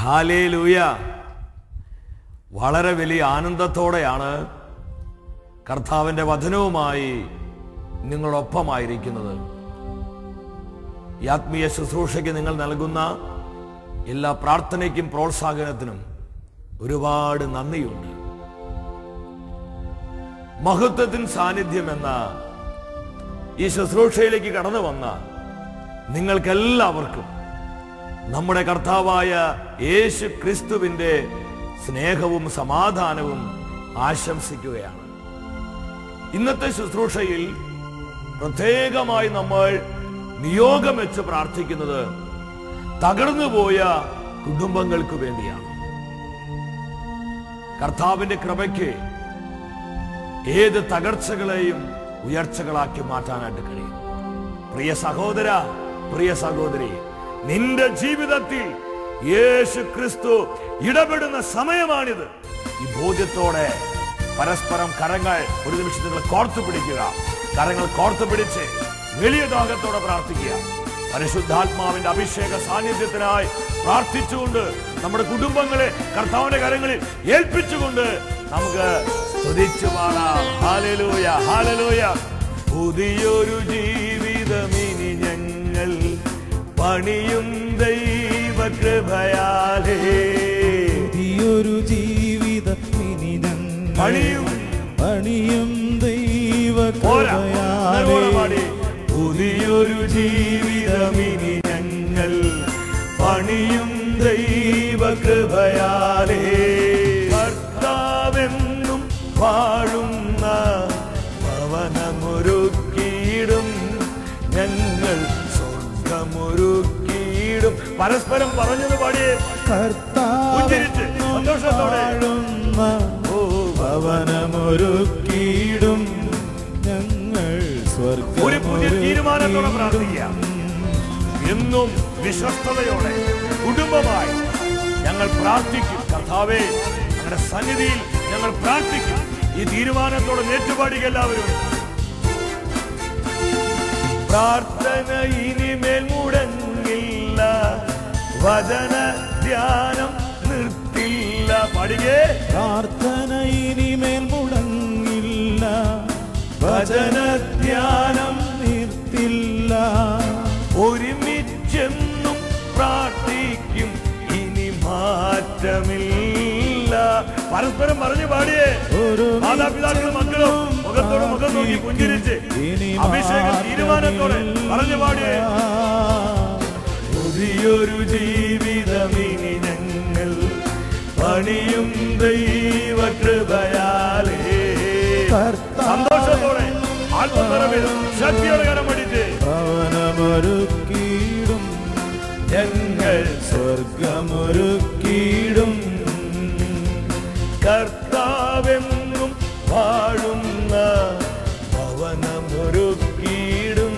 Hallelujah. വളരെ വലിയ ആനന്ദത്തോടെയാണ് കർത്താവിൻ്റെ വചനവുമായി നിങ്ങളൊപ്പമായിരിക്കുന്നത്. ഈ ആത്മീയ ശുശ്രൂഷയ്ക്ക് നിങ്ങൾ നൽകുന്ന എല്ലാ പ്രാർത്ഥനയ്ക്കും പ്രോത്സാഹനത്തിനും ഒരുപാട് നന്ദിയുണ്ട്. മഹത്വത്തിൻ സാന്നിധ്യം എന്ന ഈ ശുശ്രൂഷയിലേക്ക് കടന്നു വന്ന നിങ്ങൾക്കെല്ലാവർക്കും നമ്മുടെ കർത്താവായ യേശു ക്രിസ്തുവിന്റെ സ്നേഹവും സമാധാനവും ആശംസിക്കുകയാണ്. ഇന്നത്തെ ശുശ്രൂഷയിൽ പ്രത്യേകമായി നമ്മൾ നിയോഗം വെച്ച് പ്രാർത്ഥിക്കുന്നത് തകർന്നുപോയ കുടുംബങ്ങൾക്ക് വേണ്ടിയാണ്. കർത്താവിന്റെ കൃപയ്ക്ക് ഏത് തകർച്ചകളെയും ഉയർച്ചകളാക്കി മാറ്റാനായിട്ട് കഴിയും. പ്രിയ സഹോദര, പ്രിയ സഹോദരി, നിന്റെ ജീവിതത്തിൽ യേശു ക്രിസ്തു ഇടപെടുന്ന സമയമാണിത്. ഈ ബോധ്യത്തോടെ പരസ്പരം കരങ്ങൾ ഒരു നിമിഷം നിങ്ങൾ കോർത്തു പിടിക്കുക. കരങ്ങൾ കോർത്തു പിടിച്ച് വലിയ ദാഹത്തോടെ പ്രാർത്ഥിക്കുക. പരിശുദ്ധാത്മാവിന്റെ അഭിഷേക സാന്നിധ്യത്തിനായി പ്രാർത്ഥിച്ചുകൊണ്ട് നമ്മുടെ കുടുംബങ്ങളെ കർത്താവിന്റെ കരങ്ങളിൽ ഏൽപ്പിച്ചുകൊണ്ട് നമുക്ക് സ്തുതിച്ചു പാടാം. Hallelujah, hallelujah. പുതിയൊരു ജീവിതമിനി ഞങ്ങൾ പണിയും ദൈവകൃപയാലേ. പുതിയൊരു ജീവിതമിനി ഞങ്ങൾ പണിയും ദൈവകൃപയാലേ. പുതിയൊരു ജീവിതമിനി ഞങ്ങൾ പണിയും ദൈവകൃപയാലേ. കർത്താവെന്നും വാഴുന്ന ഭവനമൊരുക്കിയിടും ഞങ്ങൾ, സ്വർഗമൊരുക്കിയിടും. പരസ്പരം പറഞ്ഞത് പാടിയേ. സന്തോഷത്തോടെ ഭവനമൊരുക്കിയിടും ഞങ്ങൾ, ഒരു പുതിയ തീരുമാനത്തോടെ പ്രാർത്ഥിക്കാം. എന്നും വിശ്വസ്തയോടെ കുടുംബമായി ഞങ്ങൾ പ്രാർത്ഥിക്കും. കർത്താവേ, ഞങ്ങളുടെ സന്നിധിയിൽ ഞങ്ങൾ പ്രാർത്ഥിക്കും. ഈ തീരുമാനത്തോടെ നേറ്റുപാടിക എല്ലാവരും. പ്രാർത്ഥന ഇനിമേൽ മുടങ്ങില്ല, വചന ധ്യാനം നിർത്തില്ല. പാടികേ. പ്രാർത്ഥന ഇനിമേൽ മുടങ്ങില്ല, വചന ധ്യാനം നിർത്തില്ല. ഒരുമിച്ചെന്നും പ്രാർത്ഥിക്കും, ഇനി മാറ്റമില്ല. പരസ്പരം പറഞ്ഞു പാടിയേ. മാതാപിതാക്കളും മക്കളും മുഖത്തോട് മുഖം നോക്കി പുഞ്ചിരിച്ച് അഭിഷേക തീരുമാനത്തോടെ പറഞ്ഞു പാടിയേ. പുതിയൊരു ജീവിതമിനി ഞങ്ങൾ പണിയും ദൈവകൃപയാലേ. സന്തോഷത്തോടെ ആത്മനിറവിൽ ശക്തിയോടെ കരമടിച്ച് ഭവനമൊരുക്കിയിടും ഞങ്ങൾ, സ്വർഗമൊരുക്കിയിടും. കർത്താവെന്നും വാഴുന്ന ഭവനമൊരുക്കിയിടും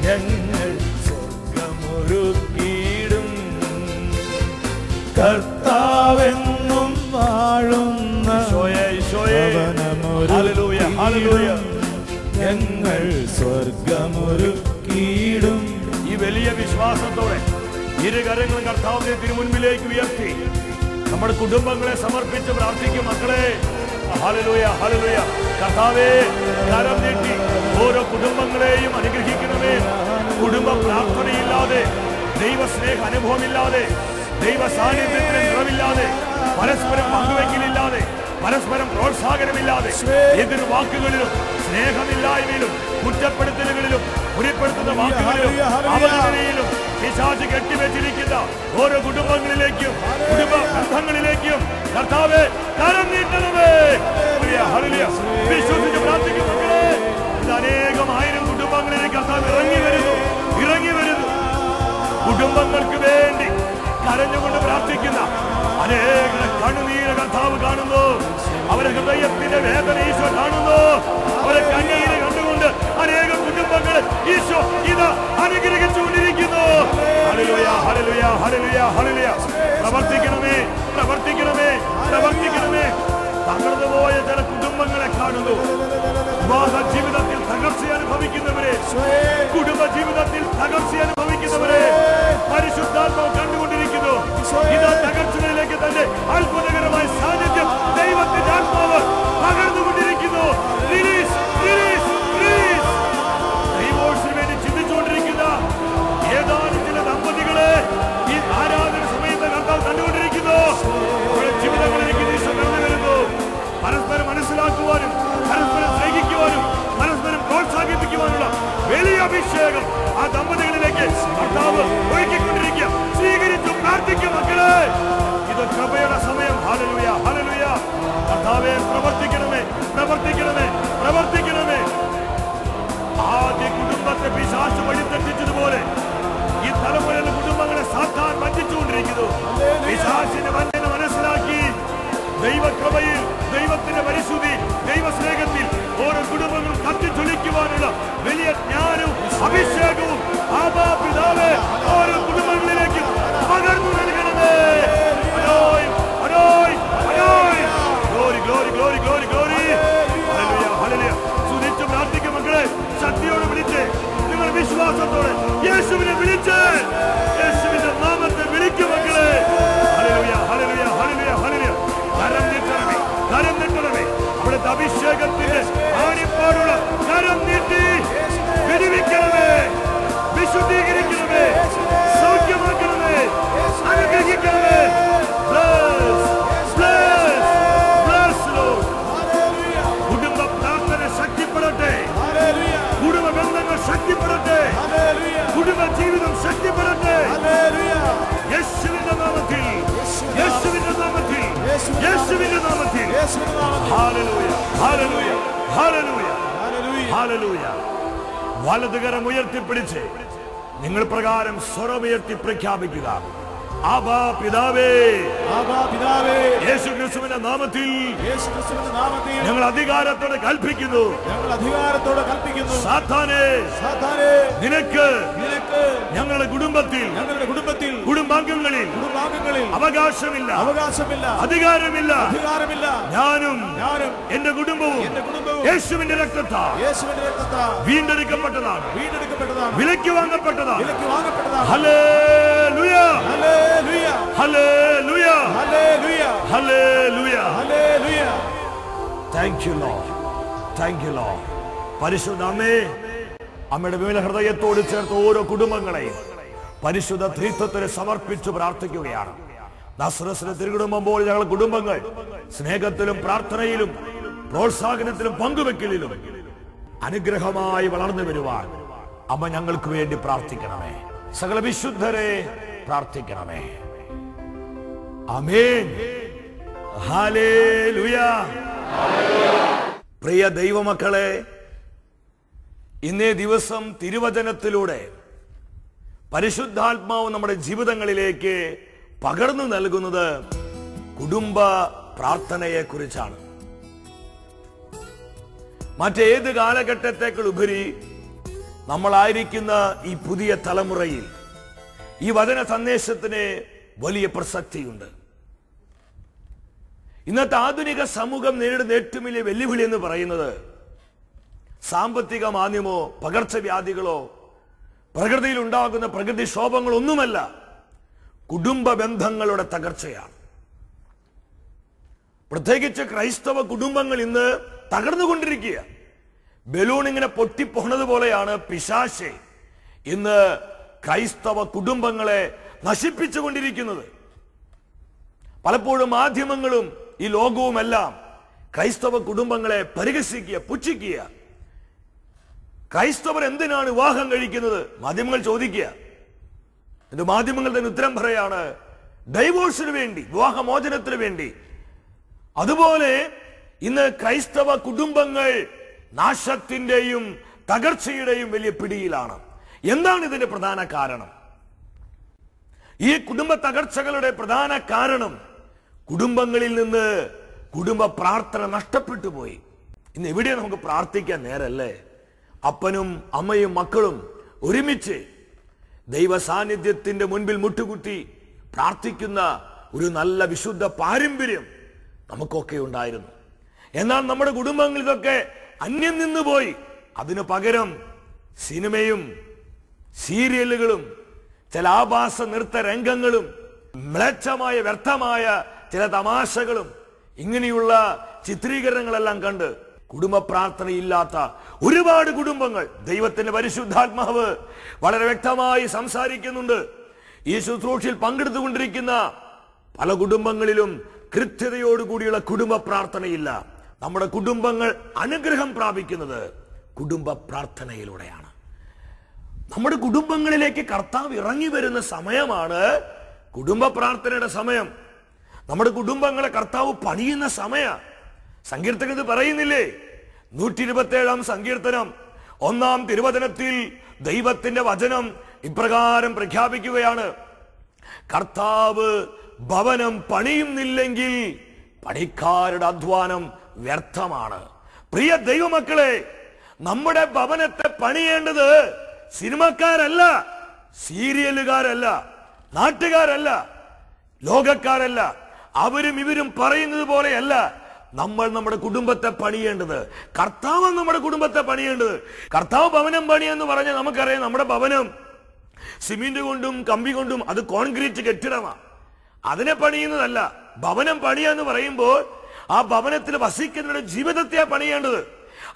ഞങ്ങൾ, സ്വർഗമൊരുക്കിയിടും. കർത്താവെന്നും വാഴുന്ന ഭവനമൊരുക്കിയിടും ഞങ്ങൾ, സ്വർഗമൊരുക്കിയിടും. ഈ വലിയ വിശ്വാസത്തോടെ ഇരുകരങ്ങളും കർത്താവിന്റെ തിരുമുൻപിലേക്ക് ഉയർത്തി നമ്മുടെ കുടുംബങ്ങളെ സമർപ്പിച്ച് പ്രാർത്ഥിക്കും. മക്കളെ, ഹല്ലേലൂയ, ഹല്ലേലൂയ. കർത്താവേ, കരം നീട്ടി ഓരോ കുടുംബങ്ങളെയും അനുഗ്രഹിക്കണമേ. കുടുംബ പ്രാർത്ഥനയില്ലാതെ, ദൈവസ്നേഹ അനുഭവമില്ലാതെ, ദൈവ സാന്നിധ്യത്തിന് നിറവില്ലാതെ, പരസ്പരം പങ്കുവെക്കലില്ലാതെ, പരസ്പരം പ്രോത്സാഹനമില്ലാതെ, എതിർ വാക്കുകളിലും സ്നേഹമില്ലായ്മയിലും കുറ്റപ്പെടുത്തലുകളിലും മുറിപ്പെടുത്തുന്ന വാക്കുകളിലും അവഗണനയിലും പിശാച് കെട്ടിവെച്ചിരിക്കുന്ന ഓരോ കുടുംബങ്ങളിലേക്കും കുടുംബ ബന്ധങ്ങളിലേക്കും കർത്താവേ കരം നീട്ടണമേ. ഹല്ലേലൂയ. വിശ്വസിച്ച് പ്രാർത്ഥിക്കും മക്കളെ. ഇത് അനേകം ആയിരം കുടുംബങ്ങളിലേക്ക് കർത്താവ് ഇറങ്ങി വരുന്നു. കുടുംബങ്ങൾക്ക് വേണ്ടി കരഞ്ഞുകൊണ്ട് പ്രാർത്ഥിക്കുന്ന അനേകം കണ്ണുനീര് കർത്താവ് കാണുന്നു. അവരെ ഹൃദയത്തിന്റെ വേദന ഈശോ കാണുന്നു. അവരെ കണ്ണീര് കണ്ടുകൊണ്ട് അനേകം കുടുംബങ്ങൾ ഈശോ ഇത് അനുഗ്രഹിച്ചുകൊണ്ടിരിക്കുന്നു. Hallelujah, hallelujah, hallelujah, hallelujah. പ്രവർത്തിക്കണമേ, പ്രവർത്തിക്കണമേ, പ്രവർത്തിക്കണമേ. തകർന്നുപോയ ചില കുടുംബങ്ങളെ കാണുന്നു. വിവാഹ ജീവിതത്തിൽ തകർച്ച അനുഭവിക്കുന്നവരെ, കുടുംബ ജീവിതത്തിൽ തകർച്ച അനുഭവിക്കുന്നവരെ പരിശുദ്ധാത്മാവ് കണ്ടുകൊണ്ടിരിക്കുന്നു. ഇത് നമ്മുടെ ജീവിതങ്ങളിലേക്ക് ഈശോ കടന്നു വരുന്നു. പരസ്പരം മനസ്സിലാക്കുവാനും പരസ്പരം സ്നേഹിക്കുവാനും പരസ്പരം പ്രോത്സാഹിപ്പിക്കുവാനുള്ള വലിയ അഭിഷേകം ആ ദമ്പതികളിലേക്ക് കർത്താവ് ഒഴുക്കിക്കൊണ്ടിരിക്കുക. സ്വീകരിച്ചു പ്രാർത്ഥിക്കും മക്കളെ. ഇത് കൃപയുടെ സമയം. Hallelujah, hallelujah. കർത്താവേ, പ്രവർത്തിക്കണമേ, പ്രവർത്തിക്കണമേ, പ്രവർത്തിക്കണമേ. ആദ്യ കുടുംബത്തെ പിശാച് വഴിതെറ്റിച്ചതുപോലെ ഈ തലമുറയിലെ കുടുംബങ്ങളെ സാത്താൻ വഞ്ചിച്ചുകൊണ്ടിരിക്കുന്നു. പിശാചിന്റെ വഞ്ചന മനസ്സിലാക്കി ദൈവകൃപയിൽ, ദൈവത്തിന്റെ പരിശുദ്ധി, ദൈവസ്നേഹത്തിൽ ഓരോ കുടുംബങ്ങളും കത്തിച്ചൊലിക്കുവാനുള്ള വലിയ ജ്ഞാനവും അഭിഷേകവും ആബാ പിതാവേ ഓരോ കുടുംബങ്ങളിലേക്ക് പകർന്നു നൽകണമേ. Glory, glory, glory, glory, glory. Hallelujah, hallelujah. സ്തുതിച്ച് പ്രാർത്ഥിക്കും മക്കളെ. ശക്തിയോടെ വിളിച്ച്, നിങ്ങൾ വിശ്വാസത്തോടെ യേശുവിനെ വിളിച്ച്, യേശുവിന്റെ നാമത്തെ വിളിക്കും മക്കളെ. Hallelujah, hallelujah, hallelujah, hallelujah. കരം നീട്ടണമേ, കരം നീട്ടണമേ. അവിടുത്തെ അഭിഷേകത്തിന്റെ ആണിപ്പാടുള്ള കരം നീട്ടി വിടുവിക്കണമേ, വിശുദ്ധീകരിക്കണമേ, സൗഖ്യമാക്കണമേ, അനുഗ്രഹിക്കണമേ. കുടുംബ പ്രാർത്ഥന ശക്തിപ്പെടട്ടെ, കുടുംബ ബന്ധങ്ങൾ ശക്തിപ്പെടട്ടെ, കുടുംബ ജീവിതം ശക്തിപ്പെടട്ടെ. യേശുവിന്റെ നാമത്തിൽ, യേശുവിന്റെ നാമത്തിൽ, യേശുവിന്റെ നാമത്തിൽ. Hallelujah, hallelujah, hallelujah, hallelujah. വലതുകരം ഉയർത്തിപ്പിടിച്ച് നിങ്ങൾ പ്രകാരം സ്വരമുയർത്തി പ്രഖ്യാപിക്കുക. ആബാ പിതാവേ, ആബാ പിതാവേ, യേശുക്രിസ്തുവിന്റെ നാമത്തിൽ, യേശുക്രിസ്തുവിന്റെ നാമത്തിൽ ഞങ്ങൾ അധികാരത്തോടെ കൽപ്പിക്കുന്നു, ഞങ്ങൾ അധികാരത്തോടെ കൽപ്പിക്കുന്നു. സാത്താനേ, സാത്താനേ, നിനക്ക് നിനക്ക് ഞങ്ങളുടെ കുടുംബത്തിൽ, ഞങ്ങളുടെ കുടുംബത്തിൽ, കുടുംബാംഗങ്ങളിൽ അവകാശമില്ല, അവകാശമില്ല, അധികാരമില്ല, അധികാരമില്ല. ഞാനും ഞാനും എന്റെ കുടുംബവും യേശുവിന്റെ രക്തത്താൽ വീണ്ടെടുക്കപ്പെട്ടതാണ്, വീണ്ടെടുക്കപ്പെട്ടതാണ്, വിലയ്ക്ക് വാങ്ങപ്പെട്ടതാണ്, വിലയ്ക്ക് വാങ്ങപ്പെട്ടതാണ്. Hallelujah, hallelujah, hallelujah, hallelujah, hallelujah, hallelujah. Thank you lord, thank you lord. പരിശുദ്ധ അമ്മേ, അമ്മയുടെ വിമല ഹൃദയത്തോട് ചേർത്ത് ഓരോ കുടുംബങ്ങളെയും പരിശുദ്ധ ത്രിത്വത്തിന് സമർപ്പിച്ചു പ്രാർത്ഥിക്കുകയാണ്. നസ്രസിലെ തിരുകുടുംബമ്പോൾ ഞങ്ങളുടെ കുടുംബങ്ങൾ സ്നേഹത്തിലും പ്രാർത്ഥനയിലും പ്രോത്സാഹനത്തിലും പങ്കുവെക്കലിലും അനുഗ്രഹമായി വളർന്നു വരുവാൻ അമ്മ ഞങ്ങൾക്ക് വേണ്ടി പ്രാർത്ഥിക്കണമേ. സകല വിശുദ്ധരെ പ്രാർത്ഥിക്കണമേ. ആമേൻ. ഹല്ലേലൂയ. പ്രിയ ദൈവമക്കളെ, ഇന്നേ ദിവസം തിരുവചനത്തിലൂടെ പരിശുദ്ധാത്മാവ് നമ്മുടെ ജീവിതങ്ങളിലേക്ക് പകർന്നു നൽകുന്നത് കുടുംബ പ്രാർത്ഥനയെ കുറിച്ചാണ്. മറ്റേത് കാലഘട്ടത്തേക്കാൾ ഉപരി നമ്മളായിരിക്കുന്ന ഈ പുതിയ തലമുറയിൽ ഈ വചന സന്ദേശത്തിന് വലിയ പ്രസക്തിയുണ്ട്. ഇന്നത്തെ ആധുനിക സമൂഹം നേരിടുന്ന ഏറ്റവും വലിയ വെല്ലുവിളി എന്ന് പറയുന്നത് സാമ്പത്തിക മാന്ദ്യമോ പകർച്ചവ്യാധികളോ പ്രകൃതിയിൽ ഉണ്ടാകുന്ന പ്രകൃതിക്ഷോഭങ്ങളോ ഒന്നുമല്ല, കുടുംബ ബന്ധങ്ങളുടെ തകർച്ചയാണ്. പ്രത്യേകിച്ച് ക്രൈസ്തവ കുടുംബങ്ങൾ ഇന്ന് തകർന്നുകൊണ്ടിരിക്കുക. ബലൂൺ ഇങ്ങനെ പൊട്ടിപ്പോണത് പോലെയാണ് പിശാച് ഇന്ന് ക്രൈസ്തവ കുടുംബങ്ങളെ നശിപ്പിച്ചുകൊണ്ടിരിക്കുന്നത്. പലപ്പോഴും മാധ്യമങ്ങളും ഈ ലോകവുമെല്ലാം ക്രൈസ്തവ കുടുംബങ്ങളെ പരിഹസിക്കുക, പുച്ഛിക്കുക. ക്രൈസ്തവർ എന്തിനാണ് വിവാഹം കഴിക്കുന്നത്? മാധ്യമങ്ങൾ ചോദിക്കുക. എന്നിട്ട് മാധ്യമങ്ങൾ തന്നെ ഉത്തരം പറയാണ്, ഡൈവോഴ്സിന് വേണ്ടി, വിവാഹമോചനത്തിന് വേണ്ടി. അതുപോലെ ഇന്ന് ക്രൈസ്തവ കുടുംബങ്ങൾ നാശത്തിന്റെയും തകർച്ചയുടെയും വലിയ പിടിയിലാണ്. എന്താണ് ഇതിന്റെ പ്രധാന കാരണം? ഈ കുടുംബ തകർച്ചകളുടെ പ്രധാന കാരണം കുടുംബങ്ങളിൽ നിന്ന് കുടുംബ പ്രാർത്ഥന നഷ്ടപ്പെട്ടു പോയി. ഇന്ന് എവിടെ നമുക്ക് പ്രാർത്ഥിക്കാൻ നേരല്ലേ? അപ്പനും അമ്മയും മക്കളും ഒരുമിച്ച് ദൈവ സാന്നിധ്യത്തിന്റെ മുൻപിൽ മുട്ടുകുത്തി പ്രാർത്ഥിക്കുന്ന ഒരു നല്ല വിശുദ്ധ പാരമ്പര്യം നമുക്കൊക്കെ ഉണ്ടായിരുന്നു. എന്നാൽ നമ്മുടെ കുടുംബങ്ങൾ ഇതൊക്കെ അന്യം നിന്നുപോയി. അതിനു പകരം സിനിമയും സീരിയലുകളും ചില ആഭാസ നൃത്ത രംഗങ്ങളും മ്ലേച്ഛമായ വ്യർത്ഥമായ ചില തമാശകളും ഇങ്ങനെയുള്ള ചിത്രീകരണങ്ങളെല്ലാം കണ്ട് കുടുംബ പ്രാർത്ഥനയില്ലാത്ത ഒരുപാട് കുടുംബങ്ങൾ ദൈവത്തിന്റെ പരിശുദ്ധാത്മാവ് വളരെ വ്യക്തമായി സംസാരിക്കുന്നുണ്ട്. ഈ ശുശ്രൂഷയിൽ പങ്കെടുത്തുകൊണ്ടിരിക്കുന്ന പല കുടുംബങ്ങളിലും കൃത്യതയോടുകൂടിയുള്ള കുടുംബ പ്രാർത്ഥനയില്ല. നമ്മുടെ കുടുംബങ്ങൾ അനുഗ്രഹം പ്രാപിക്കുന്നത് കുടുംബ പ്രാർത്ഥനയിലൂടെയാണ്. നമ്മുടെ കുടുംബങ്ങളിലേക്ക് കർത്താവ് ഇറങ്ങി വരുന്ന സമയമാണ് കുടുംബ പ്രാർത്ഥനയുടെ സമയം. നമ്മുടെ കുടുംബങ്ങളെ കർത്താവ് പണിയുന്ന സമയ. സങ്കീർത്തകൻ ഇത് പറയുന്നില്ലേ? 127 സങ്കീർത്തനം 1 തിരുവചനത്തിൽ ദൈവത്തിന്റെ വചനം ഇപ്രകാരം പ്രഖ്യാപിക്കുകയാണ്: കർത്താവ് ഭവനം പണിയുന്നില്ലെങ്കിൽ പണിക്കാരുടെ അധ്വാനം വ്യർത്ഥമാണ്. പ്രിയ ദൈവമക്കളെ, നമ്മുടെ ഭവനത്തെ പണിയേണ്ടത് സിനിമക്കാരല്ല, സീരിയലുകാരല്ല, നാട്ടുകാരല്ല, ലോകക്കാരല്ല. അവരും ഇവരും പറയുന്നത് പോലെയല്ല നമ്മൾ നമ്മുടെ കുടുംബത്തെ പണിയേണ്ടത്. കർത്താവ് നമ്മുടെ കുടുംബത്തെ പണിയേണ്ടത്. കർത്താവ് ഭവനം പണിയെന്ന് പറഞ്ഞാൽ നമുക്കറിയാം, നമ്മുടെ ഭവനം സിമെന്റ് കൊണ്ടും കമ്പി കൊണ്ടും അത് കോൺക്രീറ്റ് കെട്ടിടമാണ്. അതിനെ പണിയുന്നതല്ല. ഭവനം പണിയെന്ന് പറയുമ്പോൾ ആ ഭവനത്തിൽ വസിക്കുന്നവരുടെ ജീവിതത്തെയാണ് പണിയേണ്ടത്.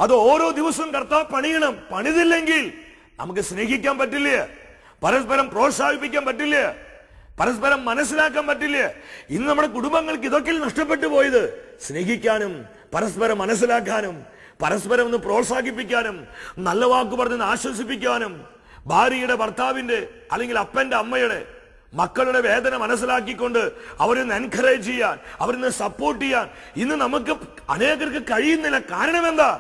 അത് ഓരോ ദിവസവും കർത്താവ് പണിയണം. പണിതില്ലെങ്കിൽ നമുക്ക് സ്നേഹിക്കാൻ പറ്റില്ല, പരസ്പരം പ്രോത്സാഹിപ്പിക്കാൻ പറ്റില്ല, പരസ്പരം മനസ്സിലാക്കാൻ പറ്റില്ല. ഇന്ന് നമ്മുടെ കുടുംബങ്ങൾക്ക് ഇതൊക്കെ നഷ്ടപ്പെട്ടു പോയത്. സ്നേഹിക്കാനും പരസ്പരം മനസ്സിലാക്കാനും പരസ്പരം ഒന്ന് പ്രോത്സാഹിപ്പിക്കാനും നല്ല വാക്ക് പറഞ്ഞ് ആശ്വസിപ്പിക്കാനും ഭാര്യയുടെ ഭർത്താവിന്റെ അല്ലെങ്കിൽ അപ്പന്റെ അമ്മയുടെ മക്കളുടെ വേദന മനസ്സിലാക്കിക്കൊണ്ട് അവരൊന്ന് എൻകറേജ് ചെയ്യാൻ, അവരൊന്ന് സപ്പോർട്ട് ചെയ്യാൻ ഇന്ന് നമുക്ക് അനേകർക്ക് കഴിയുന്നില്ല. കാരണം എന്താ?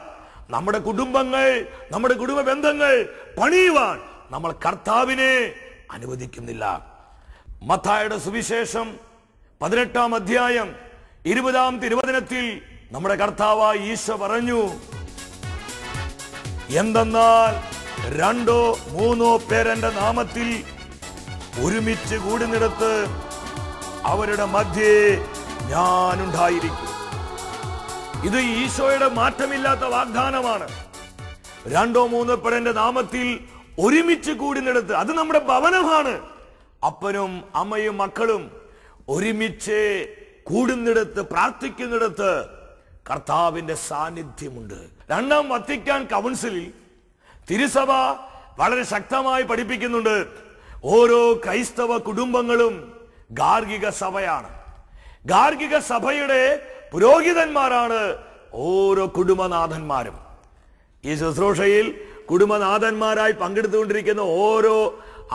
നമ്മുടെ കുടുംബങ്ങൾ, നമ്മുടെ കുടുംബ ബന്ധങ്ങൾ പണിയുവാൻ നമ്മൾ കർത്താവിനെ അനുവദിക്കുന്നില്ല. മത്തായിയുടെ സുവിശേഷം 18 അധ്യായം 20 തിരുവചനത്തിൽ നമ്മുടെ കർത്താവായ ഈശോ പറഞ്ഞു: എന്തെന്നാൽ 2 3 പേരെന്റെ നാമത്തിൽ ഒരുമിച്ച് കൂടുന്നിടത്ത് അവരുടെ മധ്യേ ഞാനുണ്ടായിരിക്കും. ഇത് ഈശോയുടെ മാറ്റമില്ലാത്ത വാഗ്ദാനമാണ്. 2 3 പേരെന്റെ നാമത്തിൽ ഒരുമിച്ച് കൂടുന്നിടത്ത്, അത് നമ്മുടെ ഭവനമാണ്. അപ്പനും അമ്മയും മക്കളും ഒരുമിച്ച് കൂടുന്നിടത്ത്, പ്രാർത്ഥിക്കുന്നിടത്ത് കർത്താവിന്റെ സാന്നിധ്യമുണ്ട്. 2ാം വത്തിക്കാൻ കൗൺസിലിൽ തിരുസഭ വളരെ ശക്തമായി പഠിപ്പിക്കുന്നുണ്ട്, ഓരോ ക്രൈസ്തവ കുടുംബങ്ങളും ഗാർഹിക സഭയാണ്. ഗാർഹിക സഭയുടെ പുരോഹിതന്മാരാണ് ഓരോ കുടുംബനാഥന്മാരും. ഈ ശുശ്രൂഷയിൽ കുടുംബനാഥന്മാരായി പങ്കെടുത്തുകൊണ്ടിരിക്കുന്ന ഓരോ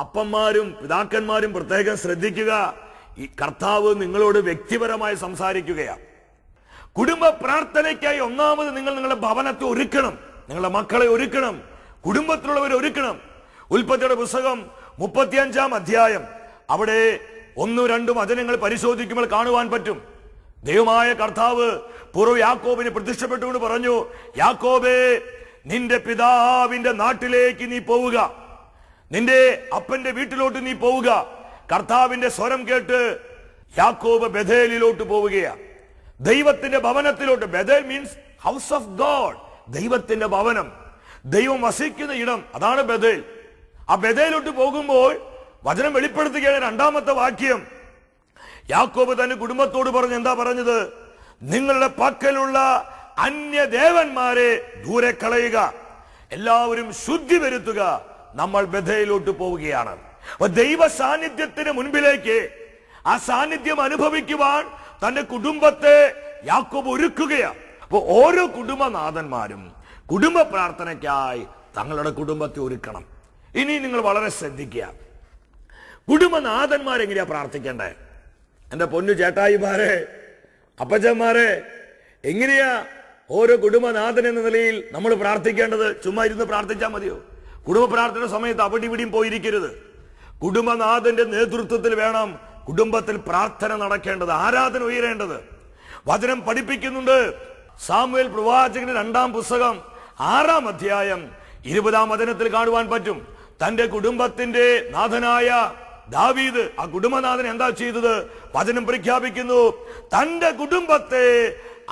അപ്പന്മാരും പിതാക്കന്മാരും പ്രത്യേകം ശ്രദ്ധിക്കുക. ഈ കർത്താവ് നിങ്ങളോട് വ്യക്തിപരമായി സംസാരിക്കുകയാണ്. കുടുംബ പ്രാർത്ഥനയ്ക്കായി ഒന്നാമത് നിങ്ങൾ നിങ്ങളുടെ ഭവനത്തെ ഒരുക്കണം, നിങ്ങളുടെ മക്കളെ ഒരുക്കണം, കുടുംബത്തിലുള്ളവരെ ഒരുക്കണം. ഉൽപ്പത്തിയുടെ പുസ്തകം 35 അധ്യായം അവിടെ 1 2 വചനങ്ങൾ പരിശോധിക്കുമ്പോൾ കാണുവാൻ പറ്റും. ദൈവമായ കർത്താവ് പൂർവ്വ യാക്കോബിന് പ്രത്യക്ഷപ്പെട്ടുകൊണ്ട് പറഞ്ഞു: യാക്കോബേ, നിന്റെ പിതാവിന്റെ നാട്ടിലേക്ക് നീ പോവുക, നിന്റെ അപ്പന്റെ വീട്ടിലോട്ട് നീ പോവുക. കർത്താവിന്റെ സ്വരം കേട്ട് യാക്കോബ് ബഥേലിലോട്ട് പോവുകയാണ്, ദൈവത്തിന്റെ ഭവനത്തിലോട്ട്. Bethel means house of God, ദൈവത്തിന്റെ ഭവനം, ദൈവം വസിക്കുന്ന ഇടം, അതാണ് ബഥേൽ. ആ ബഥേലോട്ട് പോകുമ്പോൾ വചനം വെളിപ്പെടുത്തുകയാണ് 2ാമത്തെ വാക്യം. യാക്കോബ് തന്റെ കുടുംബത്തോട് പറഞ്ഞു, എന്താ പറഞ്ഞത്? നിങ്ങളുടെ പക്കലുള്ള അന്യദേവന്മാരെ ദൂരെ കളയുക, എല്ലാവരും ശുദ്ധി വരുത്തുക, നമ്മൾ ബഥേലിലോട്ട് പോവുകയാണ്. അപ്പൊ ദൈവ സാന്നിധ്യത്തിന് മുൻപിലേക്ക്, ആ സാന്നിധ്യം അനുഭവിക്കുവാൻ തന്റെ കുടുംബത്തെ യാക്കോബ് ഒരുക്കുകയാണ്. അപ്പൊ ഓരോ കുടുംബനാഥന്മാരും കുടുംബ പ്രാർത്ഥനയ്ക്കായി തങ്ങളുടെ കുടുംബത്തെ ഒരുക്കണം. ഇനി നിങ്ങൾ വളരെ ശ്രദ്ധിക്കുക, കുടുംബനാഥന്മാരെങ്ങനെയാ പ്രാർത്ഥിക്കേണ്ടേ? എന്റെ പൊന്നു ചേട്ടായിമാരെ, അപ്പച്ചന്മാരെ, എങ്ങനെയാ ഓരോ കുടുംബനാഥൻ എന്ന നിലയിൽ നമ്മൾ പ്രാർത്ഥിക്കേണ്ടത്? ചുമ്മാ ഇരുന്ന് പ്രാർത്ഥിച്ചാൽ മതിയോ? കുടുംബ പ്രാർത്ഥന സമയത്ത് അവിടെ ഇവിടെയും പോയിരിക്കരുത്. കുടുംബനാഥന്റെ നേതൃത്വത്തിൽ വേണം കുടുംബത്തിൽ പ്രാർത്ഥന നടക്കേണ്ടത്, ആരാധന ഉയരേണ്ടത്. വചനം പഠിപ്പിക്കുന്നുണ്ട്. സാമുവേൽ പ്രവാചകന്റെ 2ാം പുസ്തകം 6 അധ്യായം 20 വചനത്തിൽ കാണുവാൻ പറ്റും. തന്റെ കുടുംബത്തിന്റെ നാഥനായ ദാവീദ്, ആ കുടുംബനാഥൻ എന്താ ചെയ്തത്? വചനം പ്രഖ്യാപിക്കുന്നു, തന്റെ കുടുംബത്തെ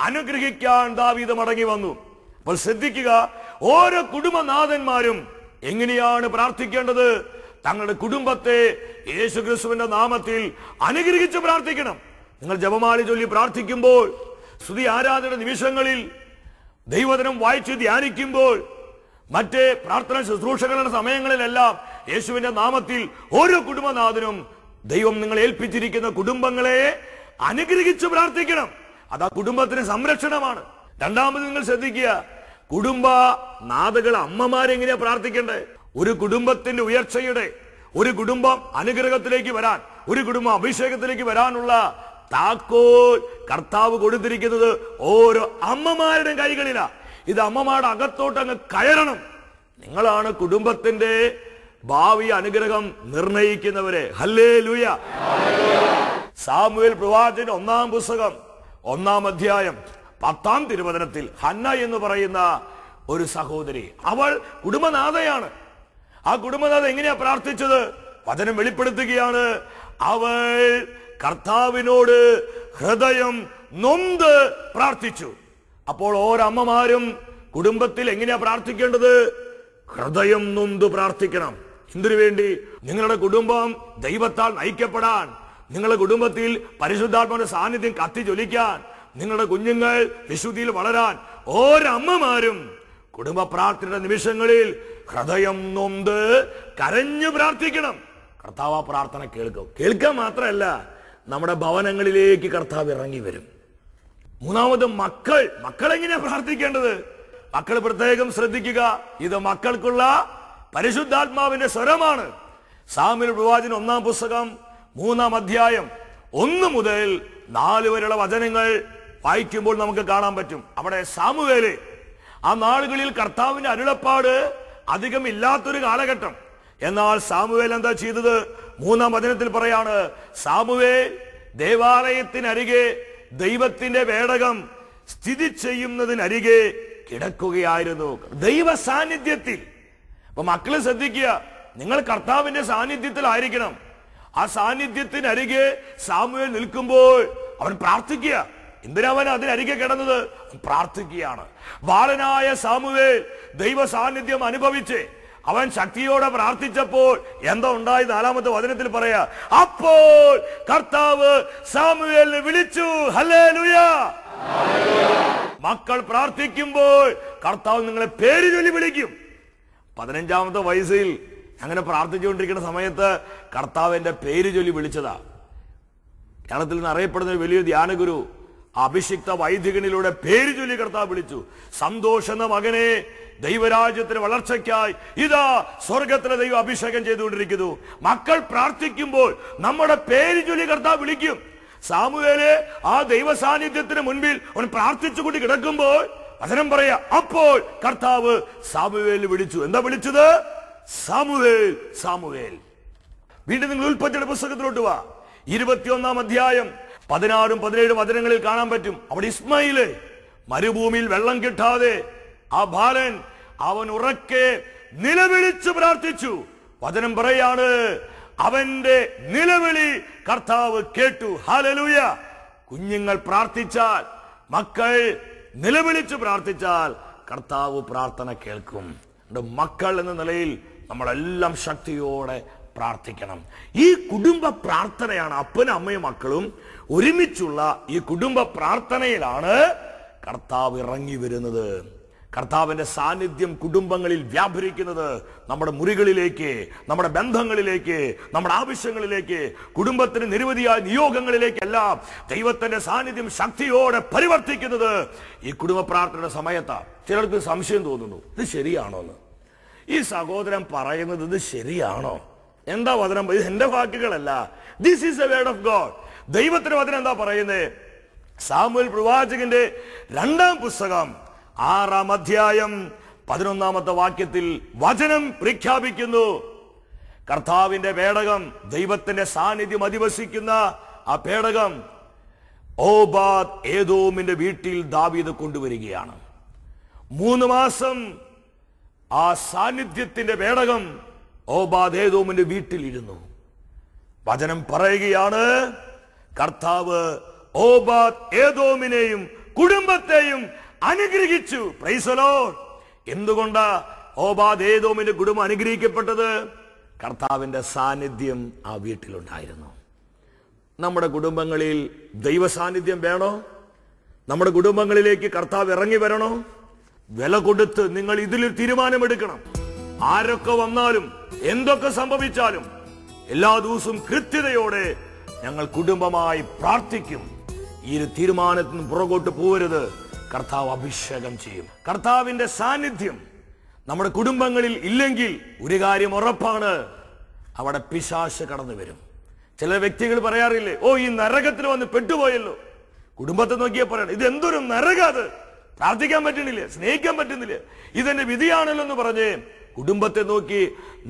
അനുഗ്രഹിക്കാൻ ദാവീദ് മടങ്ങി വന്നു. അപ്പോൾ ശ്രദ്ധിക്കുക, ഓരോ കുടുംബനാഥന്മാരും എങ്ങനെയാണ് പ്രാർത്ഥിക്കേണ്ടത്? തങ്ങളുടെ കുടുംബത്തെ യേശുക്രിസ്തുവിന്റെ നാമത്തിൽ അനുഗ്രഹിച്ച് പ്രാർത്ഥിക്കണം. നിങ്ങൾ ജപമാല ചൊല്ലി പ്രാർത്ഥിക്കുമ്പോൾ, സ്തുതി ആരാധന നിമിഷങ്ങളിൽ ദൈവവചനം വായിച്ച് ധ്യാനിക്കുമ്പോൾ, മറ്റ് പ്രാർത്ഥന ശുശ്രൂഷകളുടെ സമയങ്ങളിലെല്ലാം യേശുവിന്റെ നാമത്തിൽ ഓരോ കുടുംബനാഥനും ദൈവം നിങ്ങൾ ഏൽപ്പിച്ചിരിക്കുന്ന കുടുംബങ്ങളെ അനുഗ്രഹിച്ചു പ്രാർത്ഥിക്കണം. അതാ കുടുംബത്തിന് സംരക്ഷണമാണ്. രണ്ടാമത് നിങ്ങൾ ശ്രദ്ധിക്കുക, കുടുംബ നാഥകൾ അമ്മമാരെങ്ങനെയാ പ്രാർത്ഥിക്കേണ്ടത്? ഒരു കുടുംബത്തിന്റെ ഉയർച്ചയുടെ, ഒരു കുടുംബം അനുഗ്രഹത്തിലേക്ക് വരാൻ, ഒരു കുടുംബം അഭിഷേകത്തിലേക്ക് വരാനുള്ള താക്കോൽ കർത്താവ് കൊടുത്തിരിക്കുന്നത് ഓരോ അമ്മമാരുടെയും കൈകളിലാ. ഇത് അമ്മമാരുടെ അകത്തോട്ട് അങ്ങ് കയറണം. നിങ്ങളാണ് കുടുംബത്തിന്റെ ഭാവി അനുഗ്രഹം നിർണയിക്കുന്നവരെ. ഹല്ലേലൂയ. സാമുവേൽ പ്രവാചകൻ 1-ാം പുസ്തകം 1-ാം അധ്യായം 10-ാം തിരുവചനത്തിൽ ഹന്ന എന്ന് പറയുന്ന ഒരു സഹോദരി, അവൾ കുടുംബനാഥയാണ്. ആ കുടുംബനാഥ എങ്ങനെയാ പ്രാർത്ഥിച്ചത്? വചനം വെളിപ്പെടുത്തുകയാണ്. അവൾ കർത്താവിനോട് ഹൃദയം നൊന്ത് പ്രാർത്ഥിച്ചു. അപ്പോൾ ഓരോ അമ്മമാരും കുടുംബത്തിൽ എങ്ങനെയാ പ്രാർത്ഥിക്കേണ്ടത്? ഹൃദയം നൊന്ത് പ്രാർത്ഥിക്കണം. എന്തിനു വേണ്ടി? നിങ്ങളുടെ കുടുംബം ദൈവത്താൽ നയിക്കപ്പെടാൻ, നിങ്ങളുടെ കുടുംബത്തിൽ പരിശുദ്ധാത്മാവിന്റെ സാന്നിധ്യം കത്തിജ്വലിക്കാൻ, നിങ്ങളുടെ കുഞ്ഞുങ്ങൾ വിശുദ്ധിയിൽ വളരാൻ ഓരോ അമ്മമാരും കുടുംബ പ്രാർത്ഥനയുടെ നിമിഷങ്ങളിൽ ഹൃദയം നൊന്ത് കരഞ്ഞു പ്രാർത്ഥിക്കണം. കർത്താവ് ആ പ്രാർത്ഥന കേൾക്കും. കേൾക്കാൻ മാത്രമല്ല, നമ്മുടെ ഭവനങ്ങളിലേക്ക് കർത്താവ് ഇറങ്ങി വരും. മൂന്നാമത് മക്കൾ എങ്ങനെയാ പ്രാർത്ഥിക്കേണ്ടത്? മക്കൾ പ്രത്യേകം ശ്രദ്ധിക്കുക. ഇത് മക്കൾക്കുള്ള പരിശുദ്ധാത്മാവിന്റെ സ്വരമാണ്. സാമുവേൽ പ്രവാചകൻ 1-ാം പുസ്തകം 3-ാം അധ്യായം 1 മുതൽ 4 വരെയുള്ള വചനങ്ങൾ വായിക്കുമ്പോൾ നമുക്ക് കാണാൻ പറ്റും. അവിടെ സാമുവേല്, ആ നാളുകളിൽ കർത്താവിന്റെ അരുളപ്പാട് അധികം ഇല്ലാത്തൊരു കാലഘട്ടം. എന്നാൽ സാമുവേൽ എന്താ ചെയ്തത്? 3-ാം വചനത്തിൽ പറയാണ്, സാമുവേൽ ദേവാലയത്തിനരികെ ദൈവത്തിന്റെ പേടകം സ്ഥിതി ചെയ്യുന്നതിനരികെ കിടക്കുകയായിരുന്നു. ദൈവ സാന്നിധ്യത്തിൽ. അപ്പൊ മക്കള് ശ്രദ്ധിക്കുക, നിങ്ങൾ കർത്താവിന്റെ സാന്നിധ്യത്തിലായിരിക്കണം. ആ സാന്നിധ്യത്തിനരികെ സാമുവേൽ നിൽക്കുമ്പോൾ അവൻ പ്രാർത്ഥിക്കുക. എന്തിനവൻ അതിനരികെ കിടന്നത്? പ്രാർത്ഥിക്കുകയാണ്. ബാലനായ സാമുവേൽ ദൈവ സാന്നിധ്യം അനുഭവിച്ച് അവൻ ശക്തിയോടെ പ്രാർത്ഥിച്ചപ്പോൾ എന്താ ഉണ്ടായി? 4-ാമത്തെ വചനത്തിൽ പറയാ, അപ്പോൾ കർത്താവ് സാമുവേലിനെ വിളിച്ചു. ഹല്ലേലൂയ. മക്കൾ പ്രാർത്ഥിക്കുമ്പോൾ കർത്താവ് നിങ്ങളെ പേര് ചൊല്ലി വിളിക്കും. 15-ാമത്തെ വയസ്സിൽ അങ്ങനെ പ്രാർത്ഥിച്ചുകൊണ്ടിരിക്കുന്ന സമയത്ത് കർത്താവ് എന്റെ പേര് ചൊല്ലി വിളിച്ചതാ. കേരളത്തിൽ നിന്ന് അറിയപ്പെടുന്ന വലിയ ധ്യാനഗുരു അഭിഷിക്ത വൈദികനിലൂടെ പേര് ചൊല്ലി കർത്താവ് വിളിച്ചു. സന്തോഷ് എന്ന മകനെ ദൈവരാജ്യത്തിന് വളർച്ചയ്ക്കായി ഇതാ സ്വർഗത്തിലെ ദൈവം അഭിഷേകം ചെയ്തുകൊണ്ടിരിക്കുന്നു. മക്കൾ പ്രാർത്ഥിക്കുമ്പോൾ നമ്മുടെ പേര് ചൊല്ലി കർത്താവ് വിളിക്കും. സാമുവേല് ആ ദൈവ സാന്നിധ്യത്തിന് മുൻപിൽ അവൻ പ്രാർത്ഥിച്ചുകൊണ്ട് കിടക്കുമ്പോൾ വചനം പറയാ, അപ്പോൾ കർത്താവ് സാമുവേലിനെ വിളിച്ചു. എന്താ വിളിച്ചത്? Samuel, Samuel. വീണ്ടും നിങ്ങൾ ഉൽപ്പത്തിയുടെ പുസ്തകത്തിലോട്ട് വാ. 21-ാം അധ്യായം 16-ഉം 17-ഉം വചനങ്ങളിൽ കാണാൻ പറ്റും. അവിടെ ഇസ്മായില് മരുഭൂമിയിൽ വെള്ളം കിട്ടാതെ ആ ബാലൻ അവൻ ഉറക്കെ നിലവിളിച്ചു പ്രാർത്ഥിച്ചു. വചനം പറയാണ്, അവന്റെ നിലവിളി കർത്താവ് കേട്ടു. ഹല്ലേലൂയ. കുഞ്ഞുങ്ങൾ പ്രാർത്ഥിച്ചാൽ, മക്കൾ നിലവിളിച്ചു പ്രാർത്ഥിച്ചാൽ കർത്താവ് പ്രാർത്ഥന കേൾക്കും. മക്കൾ എന്ന നിലയിൽ നമ്മളെല്ലാം ശക്തിയോടെ പ്രാർത്ഥിക്കണം. ഈ കുടുംബ പ്രാർത്ഥനയാണ്, അപ്പനും അമ്മയും മക്കളും ഒരുമിച്ചുള്ള ഈ കുടുംബ പ്രാർത്ഥനയിലാണ് കർത്താവ് ഇറങ്ങി വരുന്നത്. കർത്താവിന്റെ സാന്നിധ്യം കുടുംബങ്ങളിൽ വ്യാപരിക്കുന്നത് നമ്മുടെ മുറികളിലേക്ക്, നമ്മുടെ ബന്ധങ്ങളിലേക്ക്, നമ്മുടെ ആവശ്യങ്ങളിലേക്ക്, കുടുംബത്തിന് നിരവധിയായ നിയോഗങ്ങളിലേക്കെല്ലാം ദൈവത്തിന്റെ സാന്നിധ്യം ശക്തിയോടെ പരിവർത്തിക്കുന്നത് ഈ കുടുംബ പ്രാർത്ഥനയുടെ സമയത്താണ്. ചിലർക്ക് സംശയം തോന്നുന്നു, ഇത് ശരിയാണോ എന്ന്. ഈ സഹോദരൻ പറയുന്നത് ഇത് ശരിയാണോ? എന്താ വചനം? ഇത് എന്റെ വാക്കുകളല്ല, this is a word of God. ദൈവത്തിന്റെ വചനം എന്താ പറയുന്നത്? സാമുവേൽ പ്രവാചകന്റെ 2-ാം പുസ്തകം 6-ാം അധ്യായം 11-ാമത്തെ വാക്യത്തിൽ വചനം പ്രഖ്യാപിക്കുന്നു, കർത്താവിന്റെ പേടകം, ദൈവത്തിന്റെ സാന്നിധ്യം അധിവസിക്കുന്ന ആ പേടകം ഓബാദ് ഏദോമിന്റെ വീട്ടിൽ ദാവീദ് കൊണ്ടുവരികയാണ്. 3 മാസം ആ സാന്നിധ്യത്തിന്റെ പേടകം ഓബാദ് ഏദോമിന്റെ വീട്ടിലിരുന്നു. വചനം പറയുകയാണ്, കർത്താവ് ഓബാദ് ഏദോമിനെയും കുടുംബത്തെയും അനുഗ്രഹിച്ചു. Praise the Lord. എന്തുകൊണ്ടാ ഓബാദ് ഏദോമിന്റെ കുടുംബം അനുഗ്രഹിക്കപ്പെട്ടത്? കർത്താവിന്റെ സാന്നിധ്യം ആ വീട്ടിലുണ്ടായിരുന്നു. നമ്മുടെ കുടുംബങ്ങളിൽ ദൈവ സാന്നിധ്യം വേണോ? നമ്മുടെ കുടുംബങ്ങളിലേക്ക് കർത്താവ് ഇറങ്ങി വരണോ? വില കൊടുത്ത് നിങ്ങൾ ഇതിൽ തീരുമാനമെടുക്കണം. ആരൊക്കെ വന്നാലും എന്തൊക്കെ സംഭവിച്ചാലും എല്ലാ ദിവസവും കൃത്യതയോടെ ഞങ്ങൾ കുടുംബമായി പ്രാർത്ഥിക്കും. ഈ ഒരു തീരുമാനത്തിന് പുറകോട്ട് പോകരുത്. കർത്താവ് അഭിഷേകം ചെയ്യും. കർത്താവിന്റെ സാന്നിധ്യം നമ്മുടെ കുടുംബങ്ങളിൽ ഇല്ലെങ്കിൽ ഒരു കാര്യം ഉറപ്പാണ്, അവിടെ പിശാച് കടന്നു വരും. ചില വ്യക്തികൾ പറയാറില്ലേ, ഓ ഈ നരകത്തിൽ വന്ന് പെട്ടുപോയല്ലോ. കുടുംബത്തെ നോക്കിയാൽ പറയണം, ഇത് എന്തൊരു നരകം, അത് പ്രാർത്ഥിക്കാൻ പറ്റുന്നില്ല, സ്നേഹിക്കാൻ പറ്റുന്നില്ല, ഇതെന്റെ വിധിയാണല്ലോ എന്ന് പറഞ്ഞ് കുടുംബത്തെ നോക്കി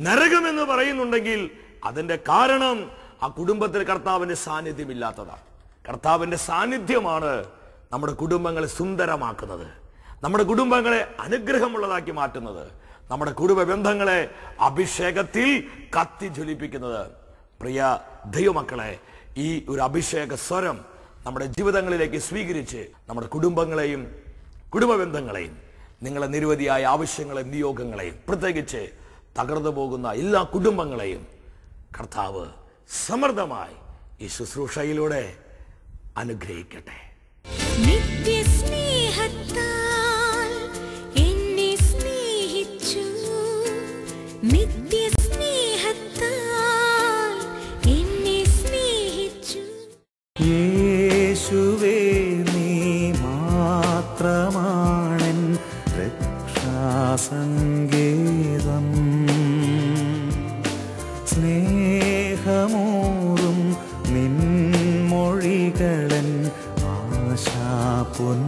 നരകം എന്ന് പറയുന്നുണ്ടെങ്കിൽ അതിന്റെ കാരണം ആ കുടുംബത്തിൽ കർത്താവിന്റെ സാന്നിധ്യം ഇല്ലാത്തതാണ്. കർത്താവിന്റെ സാന്നിധ്യമാണ് നമ്മുടെ കുടുംബങ്ങളെ സുന്ദരമാക്കുന്നത്, നമ്മുടെ കുടുംബങ്ങളെ അനുഗ്രഹമുള്ളതാക്കി മാറ്റുന്നത്, നമ്മുടെ കുടുംബ ബന്ധങ്ങളെ അഭിഷേകത്തിൽ കത്തി ജ്വലിപ്പിക്കുന്നത്. പ്രിയ ദൈവമക്കളെ, ഈ ഒരു അഭിഷേക സ്വരം നമ്മുടെ ജീവിതങ്ങളിലേക്ക് സ്വീകരിച്ച് നമ്മുടെ കുടുംബങ്ങളെയും കുടുംബ ബന്ധങ്ങളെയും നിങ്ങളെ നിരവധിയായ ആവശ്യങ്ങളെയും നിയോഗങ്ങളെയും പ്രത്യേകിച്ച് തകർന്നു പോകുന്ന എല്ലാ കുടുംബങ്ങളെയും കർത്താവ് സമൃദ്ധമായി ഈ ശുശ്രൂഷയിലൂടെ അനുഗ്രഹിക്കട്ടെ. നിത്യസ്നേഹത്താൽ എന്നെ സ്നേഹിച്ചു, നിത്യസ്നേഹത്താൽ എന്നെ സ്നേഹിച്ചു. യേശുവേ നീ മാത്രമാണെൻ രക്ഷാസങ്കേതം, സ്നേഹമൂറും നിൻമൊഴികളൻ ആശാപൊൻദീപം.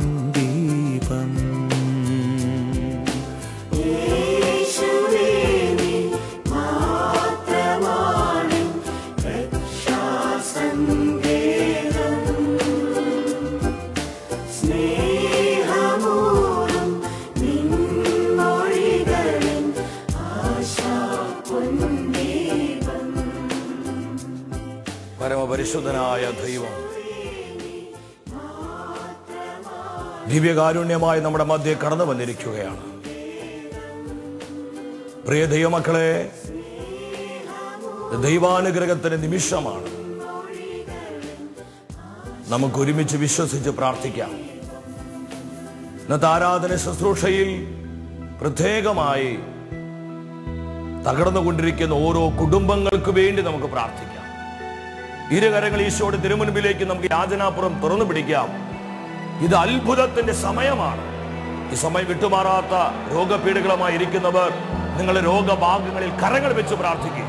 പരമപരിശുദ്ധനായ ദൈവം ദിവ്യകാരുണ്യമായി നമ്മുടെ മധ്യേ കടന്നു വന്നിരിക്കുകയാണ്. പ്രിയ ദൈവമക്കളെ, ദൈവാനുഗ്രഹത്തിന്റെ നിമിഷമാണ്. നമുക്ക് ഒരുമിച്ച് വിശ്വസിച്ച് പ്രാർത്ഥിക്കാം. ഇന്നത്തെ ആരാധന ശുശ്രൂഷയിൽ പ്രത്യേകമായി തകർന്നുകൊണ്ടിരിക്കുന്ന ഓരോ കുടുംബങ്ങൾക്ക് വേണ്ടി നമുക്ക് പ്രാർത്ഥിക്കാം. ഇരുകരങ്ങൾ ഈശോയുടെ തിരുമുൻപിലേക്ക് നമുക്ക് യാചനാപുറം തുറന്നു പിടിക്കാം. ഇത് അത്ഭുതത്തിന്റെ സമയമാണ്. ഈ സമയം വിട്ടുമാറാത്ത രോഗപീഠകളുമായി ഇരിക്കുന്നവർ നിങ്ങളുടെ രോഗഭാഗങ്ങളിൽ കരങ്ങൾ വെച്ച് പ്രാർത്ഥിക്കുക.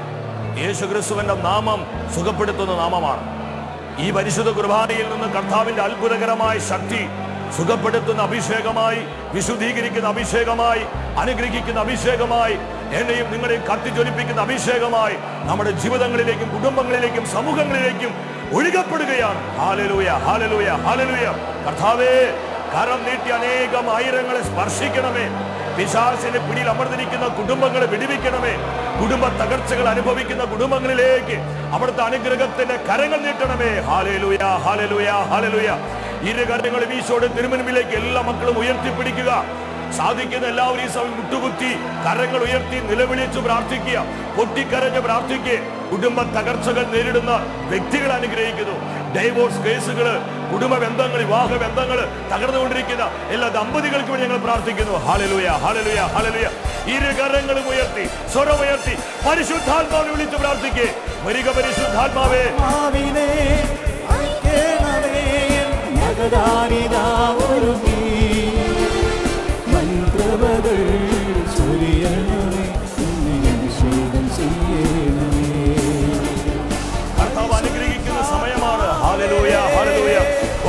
യേശുക്രിസ്തുവിന്റെ നാമം സുഖപ്പെടുത്തുന്ന നാമമാണ്. ഈ പരിശുദ്ധ കുർബാനയിൽ നിന്ന് കർത്താവിന്റെ അത്ഭുതകരമായ ശക്തി സുഖപ്പെടുത്തുന്ന അഭിഷേകമായി, വിശുദ്ധീകരിക്കുന്ന അഭിഷേകമായി, അനുഗ്രഹിക്കുന്ന അഭിഷേകമായി, എന്നെയും നിങ്ങളെയും കത്തിജ്വലിപ്പിക്കുന്ന അഭിഷേകമായി നമ്മുടെ ജീവിതങ്ങളിലേക്കും കുടുംബങ്ങളിലേക്കും സമൂഹങ്ങളിലേക്കും ഒഴുകപ്പെടുകയാണ്. Hallelujah, hallelujah, hallelujah. കർത്താവേ, കരം നീട്ടി അനേകം ആയിരങ്ങളെ സ്പർശിക്കണമേ. പിശാചിന്റെ പിടിയിൽ അമർന്നിരിക്കുന്ന കുടുംബങ്ങളെ വിടുവിക്കണമേ. കുടുംബ തകർച്ചകൾ അനുഭവിക്കുന്ന കുടുംബങ്ങളിലേക്ക് അവിടുത്തെ അനുഗ്രഹത്തിന്റെ കരങ്ങൾ നീട്ടണമേ. Hallelujah, hallelujah, hallelujah. ഇരുകരങ്ങളും ഈശോയുടെ തിരുമുൻപിലേക്ക് എല്ലാ മക്കളും ഉയർത്തിപ്പിടിക്കുക. സാധിക്കുന്ന എല്ലാവരും ഈ സമയം മുട്ടുകുത്തി കരങ്ങൾ ഉയർത്തി നിലവിളിച്ചു പ്രാർത്ഥിക്കുക. പൊട്ടിക്കരഞ്ഞ് പ്രാർത്ഥിക്കുക. കുടുംബ തകർച്ചകൾ നേരിടുന്ന വ്യക്തികളെ അനുഗ്രഹിക്കുന്നു. ഡൈവോഴ്സ് കേസുകള്, കുടുംബ ബന്ധങ്ങൾ, വിവാഹ ബന്ധങ്ങൾ തകർന്നുകൊണ്ടിരിക്കുന്ന എല്ലാ ദമ്പതികൾക്കും ഞങ്ങൾ പ്രാർത്ഥിക്കുന്നു. Hallelujah, hallelujah, hallelujah. ഇരുകരങ്ങളും ഉയർത്തി സ്വരമുയർത്തി പരിശുദ്ധാത്മാവിനെ വിളിച്ച് പ്രാർത്ഥിക്കേ. വരിക പരിശുദ്ധാത്മാവേ. കർത്താവ് അനുഗ്രഹിക്കുന്ന സമയമാണ്. Hallelujah, hallelujah.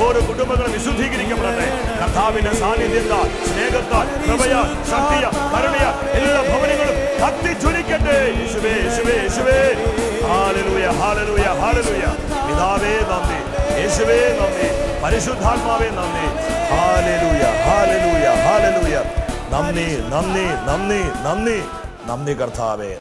ഓരോ കുടുംബങ്ങളും വിശുദ്ധീകരിക്കപ്പെടട്ടെ. കർത്താവിന്റെ സാന്നിധ്യത്താൽ, സ്നേഹത്താൽ, കൃപയാൽ, ശക്തിയാൽ, കരുണയാൽ എല്ലാ ഭവനങ്ങളും കത്തിജ്വലിക്കട്ടെ. യേശുവേ, യേശുവേ, യേശുവേ. Hallelujah, hallelujah, hallelujah. പിതാവേ നന്ദി, യേശുവേ നന്ദി, പരിശുദ്ധാത്മാവേ നന്ദി. Hallelujah, hallelujah, hallelujah. നന്ദി, നന്ദി, നന്ദി, നന്ദി, നന്ദി കർത്താവേ.